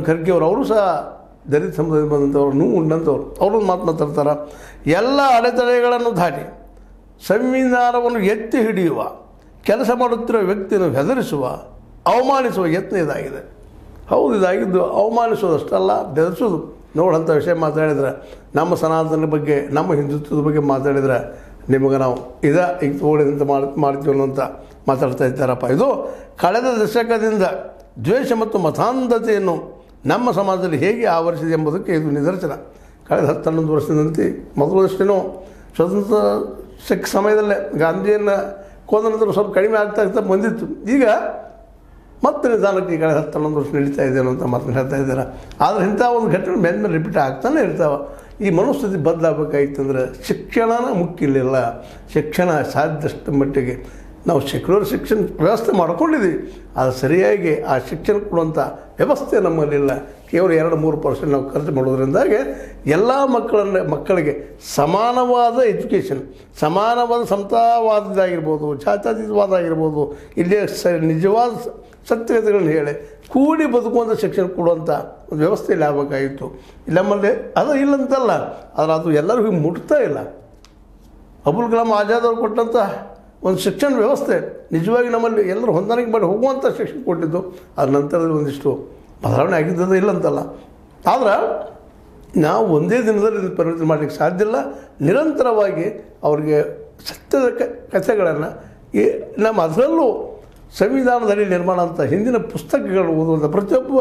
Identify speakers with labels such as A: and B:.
A: ಖರ್ಗೆ ಅವರು ಸಹ ದಲಿತ ಸಮುದಾಯದಿಂದ ಬಂದಂಥವ್ರು, ನೋವು ಉಂಡಂಥವ್ರು, ಅವ್ರನ್ನ ಮಾತನಾಡ್ತಾರೆ. ಎಲ್ಲ ಅಡೆತಡೆಗಳನ್ನು ದಾಟಿ ಸಂವಿಧಾನವನ್ನು ಎತ್ತಿ ಹಿಡಿಯುವ ಕೆಲಸ ಮಾಡುತ್ತಿರುವ ವ್ಯಕ್ತಿಯನ್ನು ಹೆದರಿಸುವ, ಅವಮಾನಿಸುವ ಯತ್ನ ಇದಾಗಿದೆ. ಹೌದು, ಇದಾಗಿದ್ದು ಅವಮಾನಿಸೋದಷ್ಟಲ್ಲ, ಬೆದರಿಸೋದು. ನೋಡಂಥ ವಿಷಯ ಮಾತಾಡಿದ್ರೆ, ನಮ್ಮ ಸನಾತನ ಬಗ್ಗೆ, ನಮ್ಮ ಹಿಂದುತ್ವದ ಬಗ್ಗೆ ಮಾತಾಡಿದರೆ ನಿಮಗೆ ನಾವು ಈಗ ತೋಳಿದಂತ ಮಾಡ್ತೀವಿ ಅಂತ ಮಾತಾಡ್ತಾ ಇದ್ದಾರಪ್ಪ. ಇದು ಕಳೆದ ದಶಕದಿಂದ ದ್ವೇಷ ಮತ್ತು ಮತಾಂಧತೆಯನ್ನು ನಮ್ಮ ಸಮಾಜದಲ್ಲಿ ಹೇಗೆ ಆವರಿಸಿದೆ ಎಂಬುದಕ್ಕೆ ಇದು ನಿದರ್ಶನ. ಕಳೆದ 10-11 ವರ್ಷದಂತೆ ಮೊದಲಷ್ಟೇನೋ ಸ್ವತಂತ್ರ ಸಿಕ್ಕ ಸಮಯದಲ್ಲೇ ಗಾಂಧಿಯನ್ನು ಕೊಂದ ನಂತರ ಸ್ವಲ್ಪ ಕಡಿಮೆ ಆಗ್ತಾ ಬಂದಿತ್ತು. ಈಗ ಮತ್ತೆ ನಿಧಾನಕ್ಕೆ ಈ ಕಳೆದ 10-11 ವರ್ಷ ನಡೀತಾ ಇದೆ ಅಂತ ಮಾತನ್ನು ಹೇಳ್ತಾ ಇದ್ದಾರೆ. ಆದರೆ ಇಂಥ ಒಂದು ಘಟನೆ ಮೇಲೆ ರಿಪೀಟ್ ಆಗ್ತಾನೆ ಇರ್ತಾವೆ. ಈ ಮನಸ್ಥಿತಿ ಬದಲಾಗಬೇಕಾಗಿತ್ತಂದ್ರೆ ಶಿಕ್ಷಣನ ಮುಖ್ಯ ಇರಲಿಲ್ಲ. ಶಿಕ್ಷಣ ಸಾಧ್ಯಷ್ಟು ಮಟ್ಟಿಗೆ ನಾವು ಸೆಕ್ಯುಲರ್ ಶಿಕ್ಷಣ ವ್ಯವಸ್ಥೆ ಮಾಡ್ಕೊಂಡಿದ್ದೀವಿ, ಆದರೆ ಸರಿಯಾಗಿ ಆ ಶಿಕ್ಷಣ ಕೊಡುವಂಥ ವ್ಯವಸ್ಥೆ ನಮ್ಮಲ್ಲಿಲ್ಲ. ಕೇವಲ 2-3% ನಾವು ಖರ್ಚು ಮಾಡೋದ್ರಿಂದಾಗಿ ಎಲ್ಲ ಮಕ್ಕಳಿಗೆ ಸಮಾನವಾದ ಎಜುಕೇಷನ್, ಸಮಾನವಾದ ಸಮತಾವಾದದಾಗಿರ್ಬೋದು, ಜಾತ್ಯತೀತವಾದ ಆಗಿರ್ಬೋದು, ಇಲ್ಲಿ ನಿಜವಾದ ಸತ್ಯತೆಗಳನ್ನು ಹೇಳಿ ಕೂಡಿ ಬದುಕುವಂಥ ಶಿಕ್ಷಣ ಕೊಡುವಂಥ ಒಂದು ವ್ಯವಸ್ಥೆಯಲ್ಲಿ ಆಗಬೇಕಾಗಿತ್ತು. ನಮ್ಮಲ್ಲಿ ಅದು ಇಲ್ಲಂತಲ್ಲ, ಆದರೆ ಅದು ಎಲ್ಲರಿಗೂ ಮುಟ್ತಾ ಇಲ್ಲ. ಅಬುಲ್ ಕಲಾಂ ಆಜಾದ್ ಅವರು ಕೊಟ್ಟಂಥ ಒಂದು ಶಿಕ್ಷಣ ವ್ಯವಸ್ಥೆ ನಿಜವಾಗಿ ನಮ್ಮಲ್ಲಿ ಎಲ್ಲರೂ ಹೊಂದಾಣಿಕೆ ಮಾಡಿ ಹೋಗುವಂಥ ಶಿಕ್ಷಣ ಕೊಟ್ಟಿದ್ದು. ಅದ್ರ ನಂತರದಲ್ಲಿ ಒಂದಿಷ್ಟು ಬದಲಾವಣೆ ಆಗಿದ್ದದು ಇಲ್ಲಂತಲ್ಲ. ಆದ್ರೆ ನಾವು ಒಂದೇ ದಿನದಲ್ಲಿ ಪರಿವರ್ತನೆ ಮಾಡಲಿಕ್ಕೆ ಸಾಧ್ಯ ಇಲ್ಲ. ನಿರಂತರವಾಗಿ ಅವರಿಗೆ ಸತ್ಯದ ಕಥೆಗಳನ್ನು ನಮ್ಮ ಅದರಲ್ಲೂ ಸಂವಿಧಾನದಲ್ಲಿ ನಿರ್ಮಾಣ ಅಂತ ಹಿಂದಿನ ಪುಸ್ತಕಗಳು ಓದುವಂಥ ಪ್ರತಿಯೊಬ್ಬ